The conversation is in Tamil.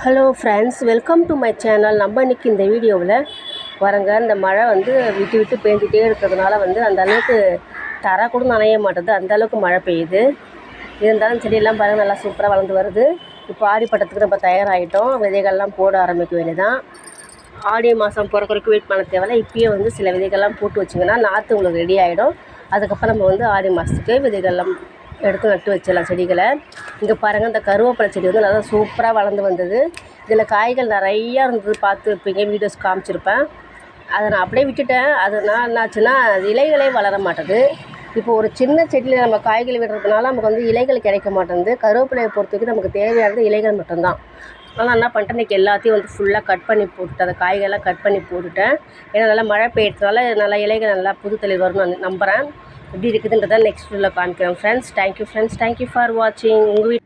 Hello friends, welcome to my channel. நம்ம இன்றைக்கி இந்த வீடியோவில் வரங்க இந்த மழை வந்து விட்டு விட்டு பேஞ்சிட்டே இருக்கிறதுனால வந்து அந்த அளவுக்கு தர கூட நனைய மாட்டேது, அந்த அளவுக்கு மழை பெய்யுது. இருந்தாலும் செடியெல்லாம் பாருங்கள் நல்லா சூப்பராக வளர்ந்து வருது. இப்போ ஆடி பட்டத்துக்கு நம்ம தயாராகிட்டோம், விதைகள்லாம் போட ஆரம்பிக்க வேண்டியதான். ஆடி மாதம் பிறக்கிறதுக்கு வெயிட் பண்ண தேவையில்ல, இப்பயே வந்து சில விதைகள்லாம் போட்டு வச்சிங்கன்னா நாற்று உங்களுக்கு ரெடி ஆகிடும். அதுக்கப்புறம் நம்ம வந்து ஆடி மாதத்துக்கு விதைகள்லாம் எடுத்து நட்டு வச்சிடலாம் செடிகளை. இங்கே பாருங்கள், இந்த கருவேப்பிலை செடி வந்து நல்லா சூப்பராக வளர்ந்து வந்தது. இதில் காய்கள் நிறையா இருந்தது, பார்த்துருப்பீங்க, வீடியோஸ் காமிச்சிருப்பேன். அதை நான் அப்படியே விட்டுட்டேன். அதனால் என்னாச்சுன்னா இலைகளே வளர மாட்டேது. இப்போ ஒரு சின்ன செடியில் நம்ம காய்கள் விடுறதுனால நமக்கு வந்து இலைகள் கிடைக்க மாட்டேங்குது. கருவேப்பிலையை பொறுத்தவரைக்கும் நமக்கு தேவையானது இலைகள் மட்டும்தான். ஆனால் என்ன பண்ணிட்டேன், இன்றைக்கி எல்லாத்தையும் வந்து ஃபுல்லாக கட் பண்ணி போட்டுட்டேன். அந்த காய்கள்லாம் கட் பண்ணி போட்டுட்டேன். ஏன்னா நல்லா மழை பெய்யறதுனால நல்லா இலைகள் நல்லா புதுத்தளிர் வரும்னு நான் நம்புகிறேன். எப்படி இருக்குதுன்றதை நெக்ஸ்ட் வீடியோவில் காமிக்கிறேன் friends. Thank you friends, thank you for வாட்சிங். உங்கள்